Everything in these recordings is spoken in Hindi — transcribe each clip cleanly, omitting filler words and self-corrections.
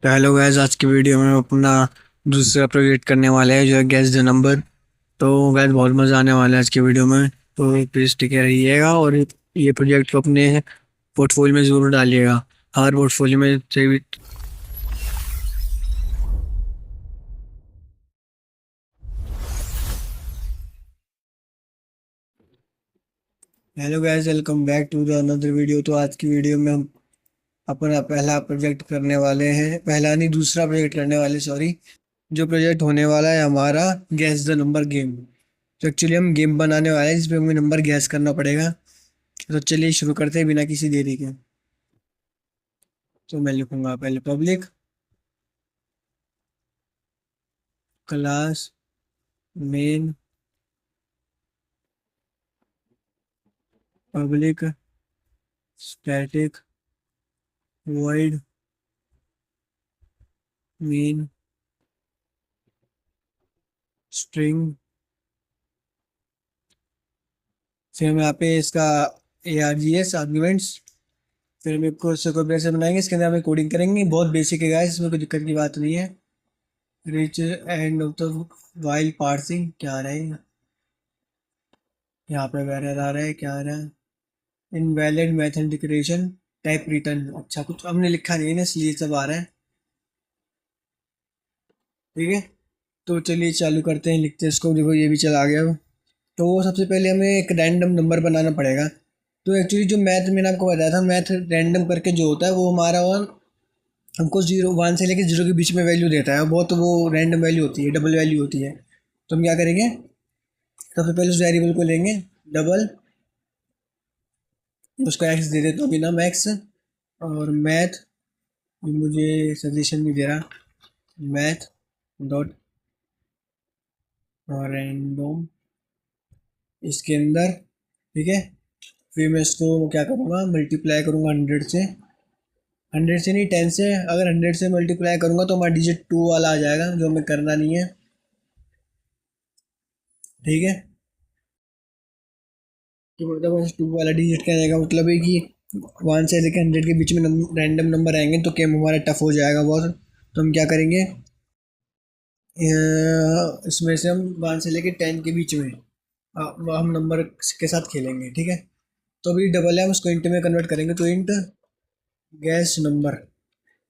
तो हेलो गैस, आज की वीडियो में हम अपना दूसरा प्रोजेक्ट करने वाले हैं जो है गैस द नंबर। तो गैस बहुत मज़ा आने वाला है आज की वीडियो में। तो प्लीज़ टिके रहिएगा और ये प्रोजेक्ट को अपने पोर्टफोलियो में ज़रूर डालिएगा। हर पोर्टफोलियो में से भी। Hello guys, welcome back to the another video. तो आज की वीडियो में हम अपना पहला प्रोजेक्ट करने वाले हैं, पहला नहीं दूसरा प्रोजेक्ट करने वाले, सॉरी। जो प्रोजेक्ट होने वाला है हमारा गैस द नंबर गेम। तो एक्चुअली हम गेम बनाने वाले हैं जिसमें हमें नंबर गैस करना पड़ेगा। तो चलिए शुरू करते हैं बिना किसी देरी के। तो मैं लिखूंगा पहले public class main public static void main string. फिर हम यहाँ पे इसका ARGS आर्ग्यूमेंट्स। फिर हम एक कोड से बनाएंगे, इसके अंदर हमें कोडिंग करेंगे। बहुत बेसिक है गाइस, इसमें कोई दिक्कत की बात नहीं है। Rich end of the while parsing क्या आ रहा है यहाँ पे? वेरर आ रहा है, क्या आ रहा है? Invalid method declaration type return. अच्छा, कुछ हमने लिखा नहीं है ना, इसलिए सब आ रहा है। ठीक है, तो चलिए चालू करते हैं, लिखते हैं इसको। देखो ये भी चला गया अब। तो सबसे पहले हमें एक रैंडम नंबर बनाना पड़ेगा। तो एक्चुअली जो मैथ मैंने आपको बताया था, मैथ रैंडम करके जो होता है वो हमारा वन हमको 0 1 से लेकर 0 के बीच में वैल्यू देता है। बहुत वो रैंडम वैल्यू होती है, डबल वैल्यू होती है। तो हम क्या करेंगे, सबसे पहले उस वेरिएबल को लेंगे डबल, उसका एक्स दे देते हो बिना मैक्स। और मैथ मुझे सजेशन नहीं दे रहा, मैथ डॉट रैंडम इसके अंदर। ठीक है, फिर मैं इसको क्या करूँगा, मल्टीप्लाई करूँगा 100 से। 100 से नहीं, 10 से। अगर 100 से मल्टीप्लाई करूँगा तो हमारा डिजिट 2 वाला आ जाएगा, जो हमें करना नहीं है। ठीक है, तो मतलब 2 वाला डिजिट कहने का मतलब है कि 1 से लेकर 100 के बीच में रैंडम नंबर आएंगे तो गेम हमारा टफ हो जाएगा बहुत। तो हम क्या करेंगे, इसमें से हम 1 से लेकर 10 के बीच में हम नंबर के साथ खेलेंगे। ठीक है, तो अभी डबल है, हम उसको इंट में कन्वर्ट करेंगे। तो इंट गैस नंबर,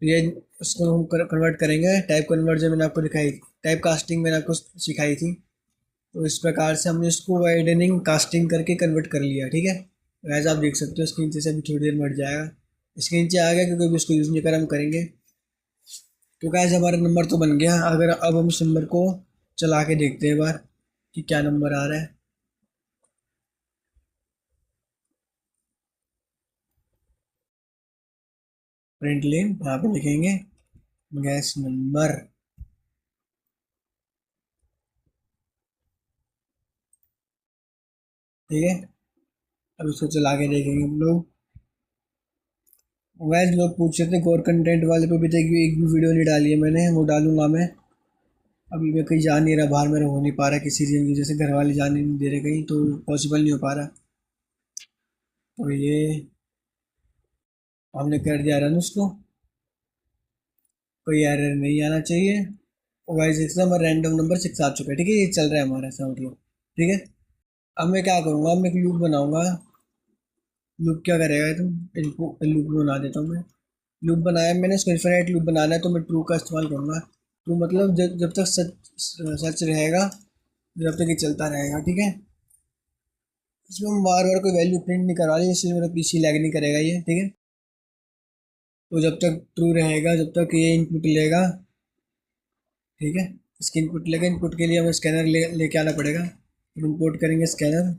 ये उसको हम कन्वर्ट करेंगे। टाइप कन्वर्जन मैंने आपको दिखाई, टाइप कास्टिंग मैंने आपको सिखाई थी। तो इस प्रकार से हमने इसको वाइडनिंग कास्टिंग करके कन्वर्ट कर लिया। ठीक है, वैसे आप देख सकते हो स्क्रीन से अभी थोड़ी देर में हट जाएगा। इसके नीचे आ गया क्योंकि अभी उसको यूज़ नहीं कर, हम करेंगे। तो गैस हमारा नंबर तो बन गया। अगर अब हम इस नंबर को चला के देखते हैं एक बार कि क्या नंबर आ रहा है। प्रिंट लेन यहाँ पे लिखेंगे गैस नंबर। ठीक है, अब इसको चला के देखेंगे हम लोग। वैसे लोग पूछ रहे थे गौर कंटेंट वाले पे भी थे कि एक भी वीडियो नहीं डाली है मैंने, वो डालूंगा मैं। अभी मैं कहीं जा नहीं रहा, बाहर मेरा हो नहीं पा रहा किसी रीजन की वजह से, घर वाले जाने नहीं दे रहे कहीं, तो पॉसिबल नहीं हो पा रहा। तो ये हमने कर दिया रन उसको, कोई एरर नहीं आना चाहिए। वाइज एकदम रैंडम नंबर 6 आ चुका है। ठीक है, ये चल रहा है हमारा ऐसा मतलब। ठीक है, अब मैं क्या करूँगा, अब मैं एक लूप बनाऊंगा। लूप क्या करेगा तुम, इनको लूप बना देता हूँ मैं। लूप बनाया मैंने, इसको इन्फिनिट लूप बनाना है तो मैं ट्रू का इस्तेमाल करूँगा। ट्रू मतलब जब तक सच सच रहेगा, जब तक ये चलता रहेगा। ठीक है, इसमें हम बार बार कोई वैल्यू प्रिंट नहीं करवा रही, इसलिए मेरा PC लैग नहीं करेगा ये। ठीक है, तो जब तक ट्रू रहेगा, जब तक ये इनपुट लेगा। ठीक है, इसकी इनपुट लेगा, इनपुट के लिए हमें स्कैनर लेके आना पड़ेगा। इम्पोर्ट करेंगे स्कैनर।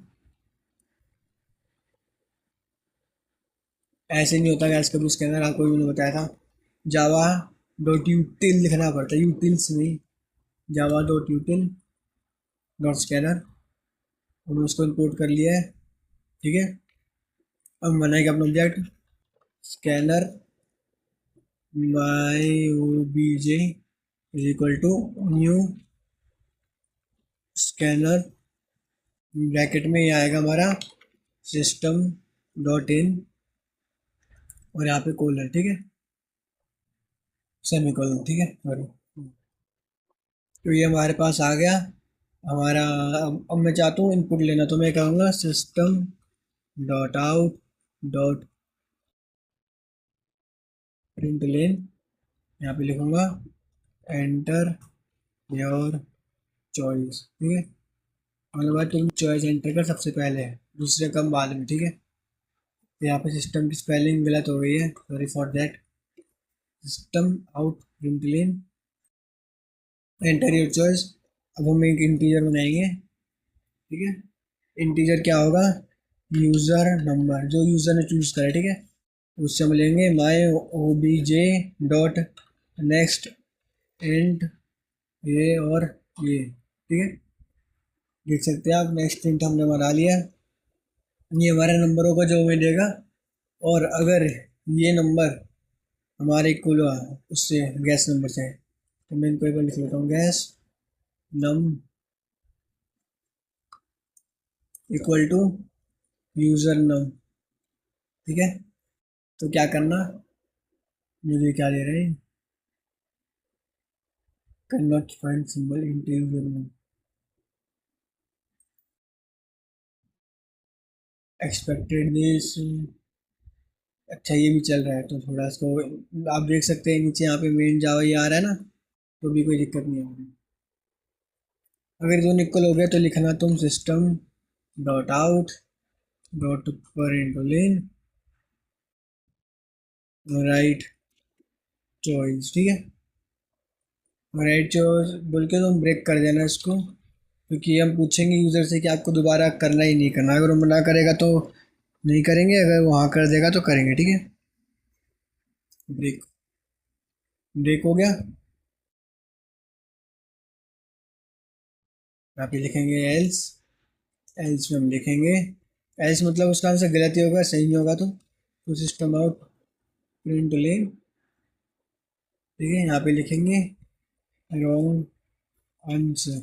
ऐसे नहीं होता गैस कभी स्कैनर, आपको भी मैंने बताया था। जावा डॉट यूटिल लिखना पड़ता है, यूटिल्स नहीं, जावा डॉट यूटिल डॉट स्कैनर। हमने उसको इम्पोर्ट कर लिया है। ठीक है, अब बनाएगा अपना object scanner by OBJ is equal to new scanner. Bracket में ये आएगा हमारा सिस्टम डॉट इन और यहाँ पे कोलर। ठीक है, सेमीकोलन, ठीक है। और तो ये हमारे पास आ गया हमारा। अब मैं चाहता हूँ इनपुट लेना, तो मैं कहूँगा system dot out dot println, यहाँ पे लिखूँगा एंटर योर चॉइस, ठीक है। और बाद तुम चॉइस एंटर कर सबसे पहले, दूसरे कम बाद में, ठीक है। तो यहाँ पे सिस्टम की स्पेलिंग गलत हो गई है, sorry for that. System out print lane enter your choice. अब हम एक इंटीजर बनाएंगे, ठीक है। इंटीजर क्या होगा, यूज़र नंबर, जो यूज़र ने चूज़ करा, ठीक है। उससे हम लेंगे my O B J dot next and ये और ये, ठीक है। देख सकते हैं आप, नेक्स्ट इंट हमने बना लिया। ये हमारे नंबरों का जो हमें देगा, और अगर ये नंबर हमारे इक्वल हुआ उससे गैस नंबर से, तो मैं इनको एक बार लिख लेता हूँ, guess num equal to user num, ठीक है। तो क्या करना, मुझे क्या दे रहे हैं, can not find symbol into user num, expected this. अच्छा ये भी चल रहा है, तो थोड़ा इसको आप देख सकते हैं नीचे यहाँ पे मेन जावा ये आ रहा है ना, तो भी कोई दिक्कत नहीं आ रही। अगर दोनों इक्वल हो गया तो लिखना तुम system dot out dot println right choice, ठीक है। राइट चॉइस बोल के तुम ब्रेक कर देना इसको, क्योंकि हम पूछेंगे यूज़र से कि आपको दोबारा करना ही नहीं करना। अगर वो मना करेगा तो नहीं करेंगे, अगर वो हाँ कर देगा तो करेंगे, ठीक है। ब्रेक, ब्रेक हो गया। यहाँ पे लिखेंगे एल्स, एल्स में हम लिखेंगे, एल्स मतलब उसका आंसर गलत ही होगा, सही नहीं होगा तो सिस्टम आउट प्रिंट लेन, ठीक है। यहाँ पे लिखेंगे रॉन्ग आंसर,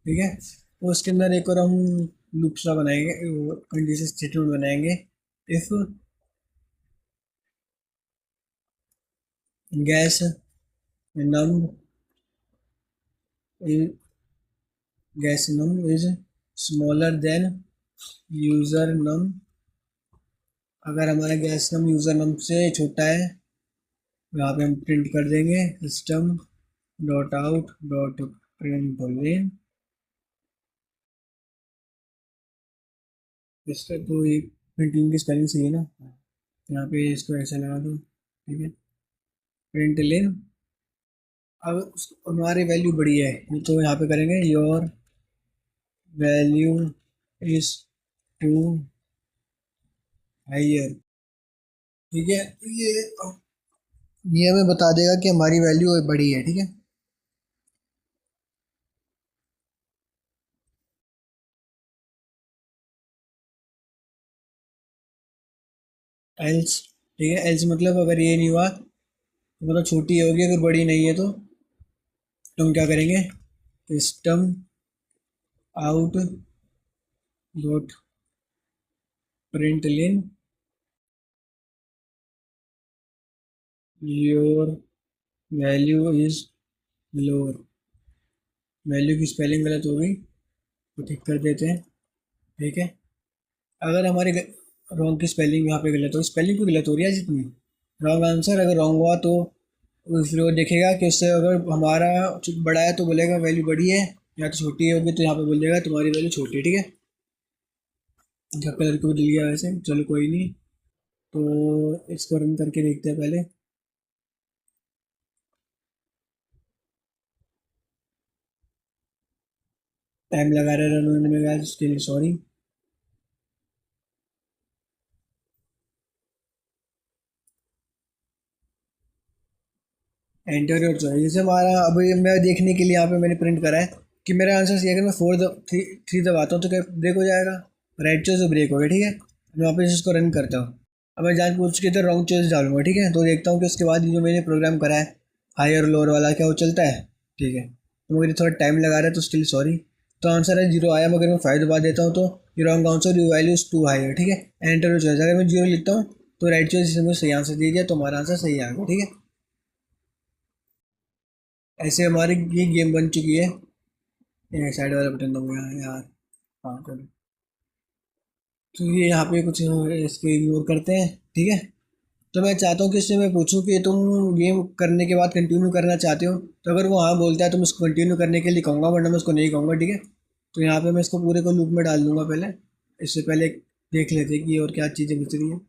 ठीक है। तो उसके अंदर एक और हम लूप सा बनाएंगे, कंडीशन स्टेटमेंट बनाएंगे, if guess num guess num is smaller than user num, अगर हमारा गैस नम यूज़र नम से छोटा है, यहाँ पे हम प्रिंट कर देंगे system dot out dot println. इसका तो एक प्रिंटिंग की स्पेलिंग सही है ना, यहाँ पे इसको ऐसा लगा दो, ठीक है। प्रिंट लेन, अब हमारी वैल्यू बड़ी है तो यहाँ पे करेंगे your value is too higher, ठीक है। तो ये हमें बता देगा कि हमारी वैल्यू बड़ी है, ठीक है। एल्स, ठीक है। एल्स मतलब अगर ये नहीं हुआ तो मतलब छोटी होगी, अगर बड़ी नहीं है तो हम क्या करेंगे, system out dot print lane your value is lower, value की स्पेलिंग गलत हो गई तो ठीक कर देते हैं, ठीक है। अगर हमारे रॉन्ग की स्पेलिंग यहाँ पे गलत हो, स्पेलिंग भी गलत हो रही है जितनी, रॉन्ग आंसर अगर रॉन्ग हुआ तो फिर वो देखेगा कि उससे अगर हमारा बड़ा है तो बोलेगा वैल्यू बड़ी है, या तो छोटी होगी तो यहाँ पे बोल देगा तुम्हारी वैल्यू छोटी है, ठीक है। इनका कलर को बदल गया वैसे, चलो कोई नहीं। तो इसको रन करके देखते हैं पहले। टाइम लगा रहा है रन होने में गाइस, उसके लिए सॉरी। एंटर योर चॉइस, जैसे हमारा अभी मैं देखने के लिए यहाँ पे मैंने प्रिंट करा है कि मेरा आंसर सही है। अगर मैं थ्री दबाता हूँ तो क्या ब्रेक हो जाएगा, राइट चॉइस ब्रेक हो गया, ठीक है। मैं वापस इसको रन करता हूँ। अब मैं जान पूछ के तो रॉन्ग चॉइस डालूंगा, ठीक है। तो देखता हूँ कि उसके बाद जो मैंने प्रोग्राम करा है हायर लोअर वाला क्या वो चलता है, ठीक है। तो मुझे थोड़ा टाइम लगा रहा है तो स्टिल सॉरी। तो आंसर है जीरो आया, मगर मैं 5 दबा देता हूँ तो ये wrong answer, you value is too high है, ठीक है। एंटर चॉइस, अगर मैं जीरो लिखता हूँ तो राइट चॉइस मुझे सही आंसर दे दिया, तो हमारा आंसर सही आ गया, ठीक है। ऐसे हमारी ये गेम बन चुकी है। ये साइड वाला बटन दबाया यार। हाँ चलो, तो ये यहाँ पे कुछ इसको इग्नोर करते हैं, ठीक है। तो मैं चाहता हूँ कि इससे मैं पूछूं कि तुम गेम करने के बाद कंटिन्यू करना चाहते हो, तो अगर वो हाँ बोलता है तो मैं उसको कंटिन्यू करने के लिए कहूँगा, वरना मैं उसको नहीं कहूँगा, ठीक है। तो यहाँ पे मैं इसको पूरे को लूप में डाल दूंगा पहले। इससे पहले देख लेते हैं कि और क्या चीज़ें बच रही हैं।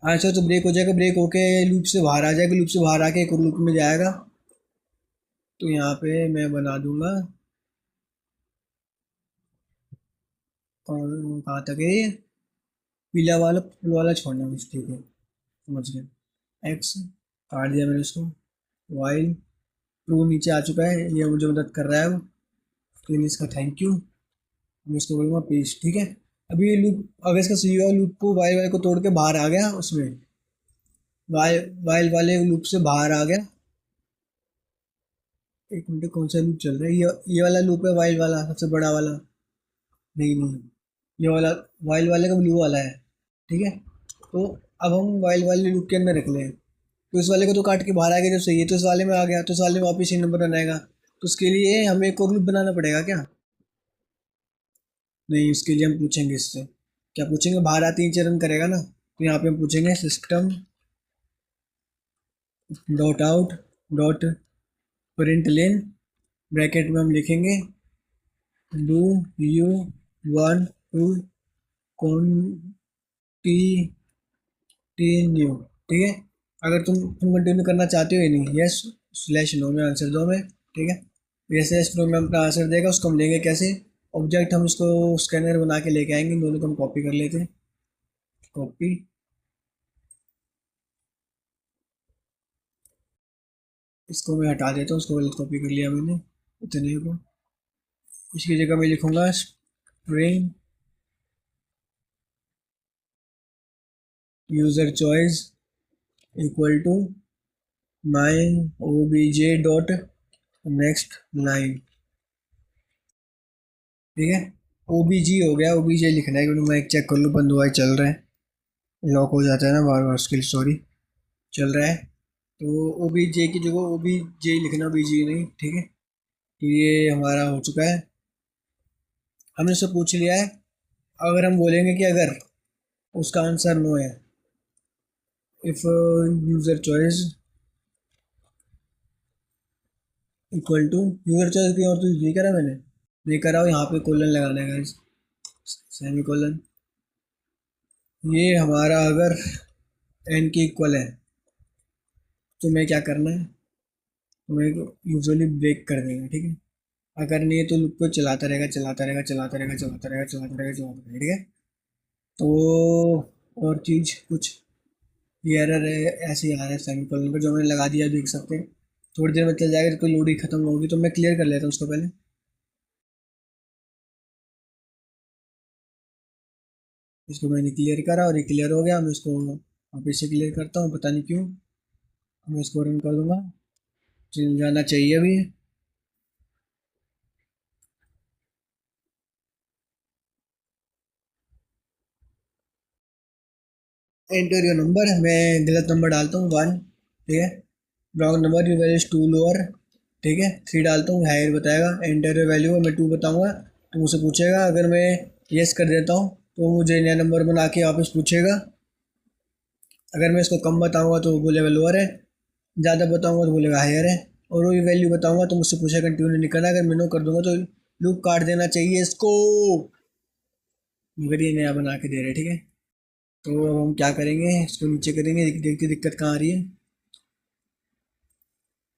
अच्छा, तो ब्रेक हो जाएगा, ब्रेक होके लूप से बाहर आ जाएगा, लूप से बाहर आके एक और लूप में जाएगा। तो यहाँ पे मैं बना दूंगा, और कहाँ तक है ये, पीला वाला फुल वाला छोड़ना है, ठीक है, समझ गया। एक्स काट दिया मैंने इसको। वाइल ट्रू नीचे आ चुका है, ये मुझे मदद कर रहा है वो, उसके लिए इसका थैंक यू। मैं इसको बोलूँगा पेस्ट, ठीक है। अभी ये लूप, अगर इसका सही हुआ लूप को वाइल वाले को तोड़ के बाहर आ गया उसमें, वाइल वाइल वाले लूप से बाहर आ गया। एक मिनट, कौन सा लूप चल रहा है, ये वाला लूप है, वाइल वाला सबसे बड़ा वाला। नहीं नहीं, ये वाला वाइल वाले का ब्लू वाला है, ठीक है। तो अब हम वाइल वाले लूप के अंदर रख लें। तो इस वाले को तो काट के बाहर आ गया जो सही है, तो इस वाले में आ गया, तो इस वाले में वापस ही नंबर बनाएगा। तो उसके लिए हमें एक और लूप बनाना पड़ेगा क्या? नहीं, उसके लिए हम पूछेंगे इससे। क्या पूछेंगे? बाहर आते ही चरण करेगा ना, तो यहाँ पे हम पूछेंगे system dot out dot println, bracket में हम लिखेंगे do you want to continue, ठीक है। अगर तुम कंटिन्यू करना चाहते हो या नहीं, यस स्लैश नो में आंसर दो हमें, ठीक है। जैसे स्लैश नो में अपना आंसर देगा, उसको हम लेंगे कैसे, ऑब्जेक्ट हम इसको स्कैनर बना के लेके आएंगे, दोनों को हम कॉपी कर लेते हैं। कॉपी, इसको मैं हटा देता हूँ, उसको गलत कॉपी कर लिया मैंने, इतने को। इसकी जगह मैं लिखूंगा string user choice equal to my obj dot next line, ठीक है। obg हो गया, obj लिखना है, क्योंकि मैं एक चेक कर लूँ बंद हुआ है, चल रहा है। लॉक हो जाता है ना बार बार, उसके लिए सॉरी। चल रहा है, तो obj की जगह obj लिखना, bg नहीं, ठीक है। तो ये हमारा हो चुका है, हमने उससे पूछ लिया है। अगर हम बोलेंगे कि अगर उसका आंसर नो है, if user choice equal to, user choice की और तो ये करा मैंने, नहीं करा हो, यहाँ पे कोलन लगाना है, सेमी कोलन। ये हमारा अगर एन के इक्वल है, तो मैं क्या करना है, मैं यूजुअली ब्रेक कर देंगे, ठीक है। अगर नहीं है तो लूप को चलाता रहेगा, चलाता रहेगा, चलाता रहेगा, चलाता रहेगा, चलाता रहेगा, चलाता रहेगा, ठीक है। तो और चीज़ कुछ, ये एरर है ऐसे ही आ रहा है सेमी कोलन का, जो मैंने लगा दिया, देख सकते हैं। थोड़ी देर में चल जाएगा, कोई लोड ही खत्म होगी, तो मैं क्लियर कर लेता हूँ उसको पहले। इसको मैंने क्लियर करा और ये क्लियर हो गया, मैं इसको वापस से क्लियर करता हूँ, पता नहीं क्यों। मैं इसको रन कर दूंगा, चल जाना चाहिए अभी। एंटर योर नंबर, मैं गलत नंबर डालता हूँ 1, ठीक है। Wrong number, you value is too lower, ठीक है। 3 डालता हूँ, हायर बताएगा। एंटर योर वैल्यू, मैं 2 बताऊँगा तो मुझसे पूछेगा। अगर मैं येस कर देता हूँ तो मुझे नया नंबर बना के वापस पूछेगा। अगर मैं इसको कम बताऊँगा तो वो बोलेगा लोअर है, ज़्यादा बताऊँगा तो बोलेगा हायर है, और वही वैल्यू बताऊँगा तो मुझसे पूछेगा कंटिन्यू नहीं करना। अगर मैं नो कर दूंगा तो लूप काट देना चाहिए इसको, मगर ये नया बना के दे रहे, ठीक है। तो अब हम क्या करेंगे, इसको नीचे करेंगे, देखते दिक्कत कहाँ आ रही है।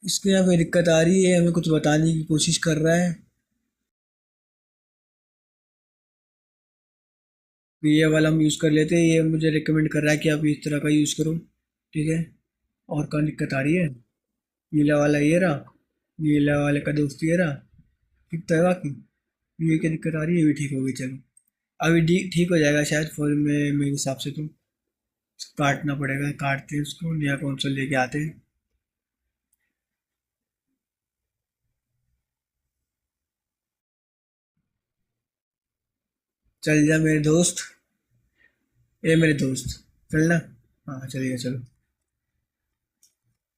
इसके यहाँ पे दिक्कत आ रही है, हमें कुछ बताने की कोशिश कर रहा है। तो ये वाला हम यूज़ कर लेते हैं, ये मुझे रिकमेंड कर रहा है कि आप इस तरह का यूज़ करो, ठीक है। और कहाँ दिक्कत आ रही है, नीला वाला ये रहा, नीला वाले का दोस्त ये रहा, ठीक तो है बाकी। ये क्या दिक्कत आ रही है, ये भी ठीक हो गई, चलो। अभी ठीक हो जाएगा शायद, फोन में मेरे हिसाब से तो काटना पड़ेगा, काटते हैं उसको, नया कंसोल लेके आते हैं। चल जा मेरे दोस्त, ये मेरे दोस्त, चलना। हाँ चलिए चलो,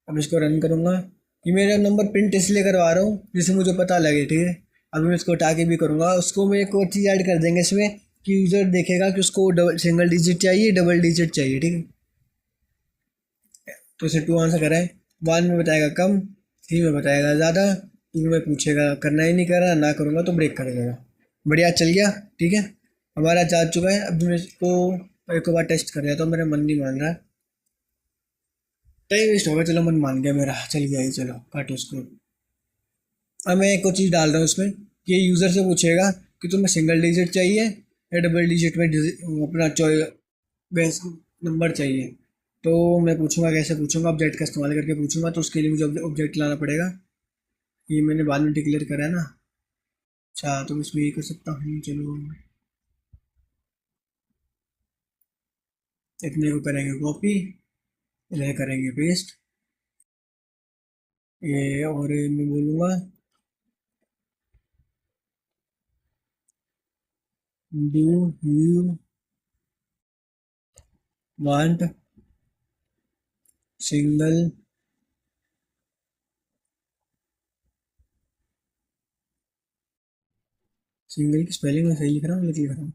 अब इसको रन करूँगा, ये मेरा नंबर प्रिंट इसलिए करवा रहा हूँ जिससे मुझे पता लगे, ठीक है। अभी मैं इसको हटा के भी करूँगा, उसको मैं एक और चीज़ ऐड कर देंगे इसमें कि यूज़र देखेगा कि उसको सिंगल डिजिट चाहिए, डबल डिजिट चाहिए, ठीक है। तो इसे 2 आंसर कराएं। 1 में बताएगा कम, 3 में बताएगा ज़्यादा, 2 में पूछेगा करना ही नहीं, करना ना करूँगा तो ब्रेक कर देगा। बढ़िया चल गया, ठीक है। हमारा जा चुका है। अब मैं इसको एक बार टेस्ट कर लिया तो मेरा मन नहीं मान रहा, टाइम वेस्ट होगा। चलो मन मान गया मेरा, चल गया ये, चलो काटो इसको। अब मैं एक और चीज़ डाल रहा हूँ इसमें कि ये यूज़र से पूछेगा कि तुम्हें सिंगल डिजिट चाहिए या डबल डिजिट में अपना बेस नंबर चाहिए। तो मैं पूछूंगा, कैसे पूछूंगा, ऑब्जेक्ट का इस्तेमाल करके पूछूंगा। तो उसके लिए मुझे ऑब्जेक्ट लाना पड़ेगा, ये मैंने बाद में डिक्लेयर करा है ना। अच्छा, तो मैं इसमें ये कर सकता हूँ, चलो इतने को करेंगे कॉपी, इधर करेंगे पेस्ट, ये और मैं बोलूँगा do you want single single की स्पेलिंग में सही लिख रहा हूँ, लिख रहा हूँ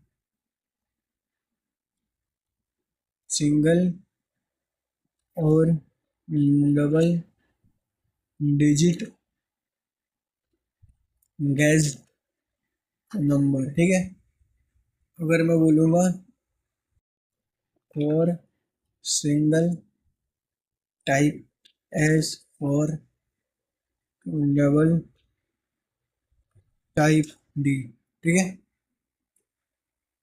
सिंगल और डबल डिजिट गैस नंबर, ठीक है। अगर मैं बोलूँगा for single type S for double type D, ठीक है।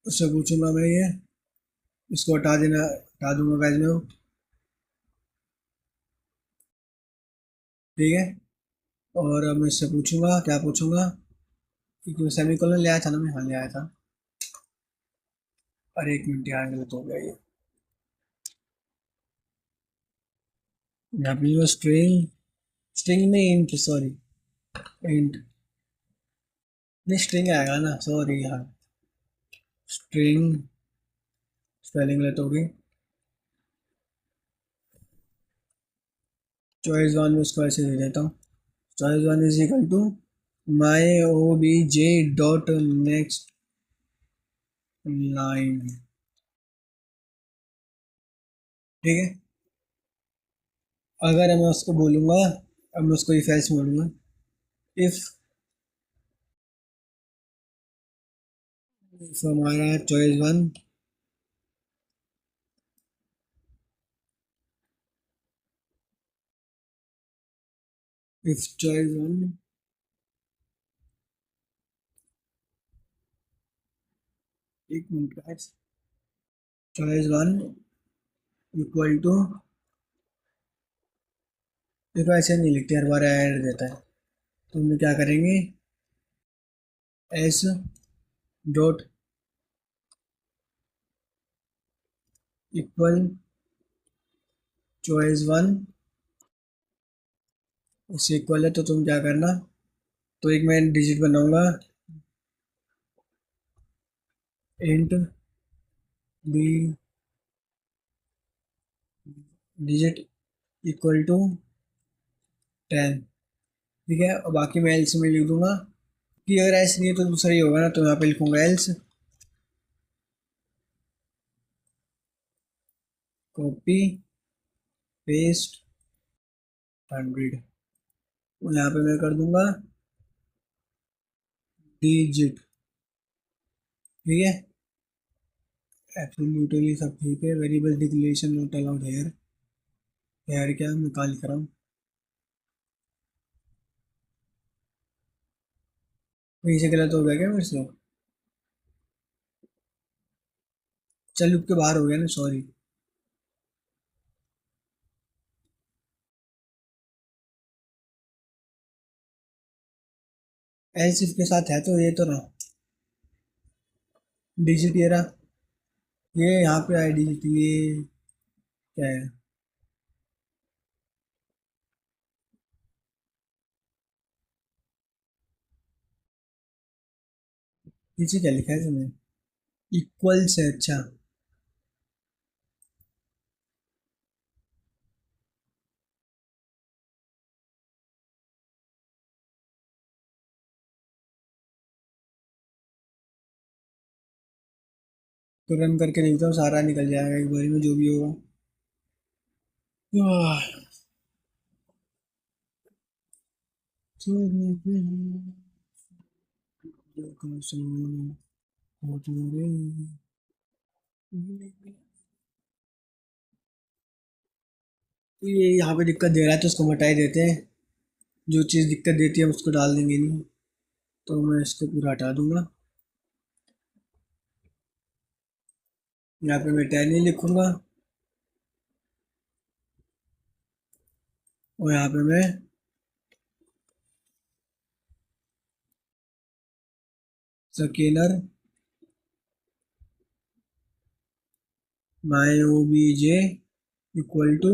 उससे पूछूंगा मैं ये, इसको हटा देना, हटा दूंगा गैस में, ठीक है। और अब मैं इससे पूछूंगा, क्या पूछूंगा कि सेमी कॉलन ले आया था ना मैं, हाँ ले आया था। अरे 1 मिनट यार, गलत हो गया ये। यहाँ पे स्ट्रिंग, स्ट्रिंग में इंट, सॉरी इंट नहीं, स्ट्रिंग आएगा ना, सॉरी हाँ, स्ट्रिंग स्पेलिंग गलत हो गई। चॉइस वन में उसको ऐसे दे देता हूँ, choice one is equal to my O B J dot next line, ठीक है। अगर मैं उसको बोलूँगा, अब मैं उसको इफ एल्स बोलूँगा, इफ इफ हमारा choice one if choice one एक मिनट का, चॉइस वन इक्वल टू, देखो ऐसे नहीं लिखते, हर बार ऐड देता है। तो हम क्या करेंगे, S dot equal choice one, उससे इक्वल है तो तुम क्या करना, तो एक मैं डिजिट बनाऊंगा, int b digit equal to 10, ठीक है। और बाकी मैं एल्स में लिख दूंगा कि अगर ऐसे नहीं है तो दूसरा ही होगा ना, तो यहाँ पे लिखूंगा एल्स कॉपी पेस्ट 100, तो यहाँ पे मैं कर दूंगा डिजिट, ठीक है। एब्सोल्युटली सब ठीक है, variable declaration not allowed here, here क्या मैं कहाँ लिख रहा हूँ, कहीं से गलत हो गया क्या मेरे से, चल लूप के बाहर हो गया ना, सॉरी। एल्स इसके साथ है तो ये तो रहा डिजिट, ये रहा, ये यहाँ पे आई डिजिट, ये क्या है, पीछे क्या लिखा है तुमने, इक्वल से, अच्छा तो रन करके देखता हूँ, सारा निकल जाएगा एक बारी में जो भी होगा। आह, तो ये यहाँ पे दिक्कत दे रहा है तो उसको हटा ही देते हैं। जो चीज़ दिक्कत देती है उसको डाल देंगे नहीं। तो मैं इसको पूरा हटा दूंगा। यहाँ पे मैं 10 ही लिखूंगा और यहाँ पे मैं scanner my O B J equal to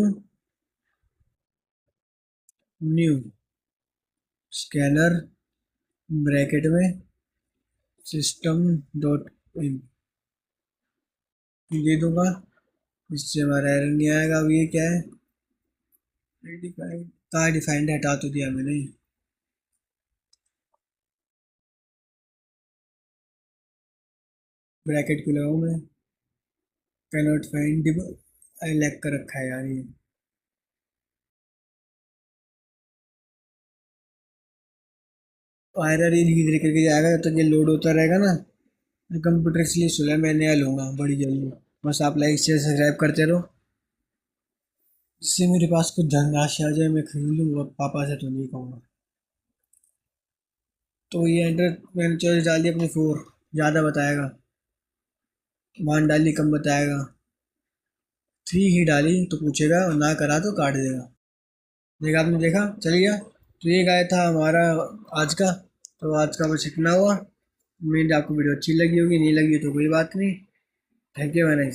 new scanner bracket में सिस्टम डॉट इन दे दूंगा। इससे हमारा एरर नहीं आएगा। अब ये क्या है, डिफाइंड कहाँ डिफाइंड हटा तो दिया मैंने। ब्रैकेट क्यों लगाऊं मैं, कैनॉट फाइंड लैग कर रखा है यार ये। एरर ही धीरे धीरे करके जाएगा जब तक ये लोड होता रहेगा ना। कंप्यूटर इसलिए सुलह मैं नया लूँगा बड़ी जल्दी। बस आप लाइक शेयर सब्सक्राइब करते रहो, जिससे मेरे पास कुछ धनराशि आ जाए, मैं खरीद लूँ। पापा से तो नहीं कहूँगा। तो ये एंटर मैंने चॉइस डाल दी अपनी 4, ज़्यादा बताएगा। 1 डाली कम बताएगा। 3 ही डाली तो पूछेगा और ना करा तो काट देगा। देखा आपने, देखा चल गया। तो ये गाय था हमारा आज का। तो आज का बस इतना हुआ। उम्मीद है आपको वीडियो अच्छी लगी होगी, नहीं लगी तो कोई बात नहीं। थैंक यू मैंने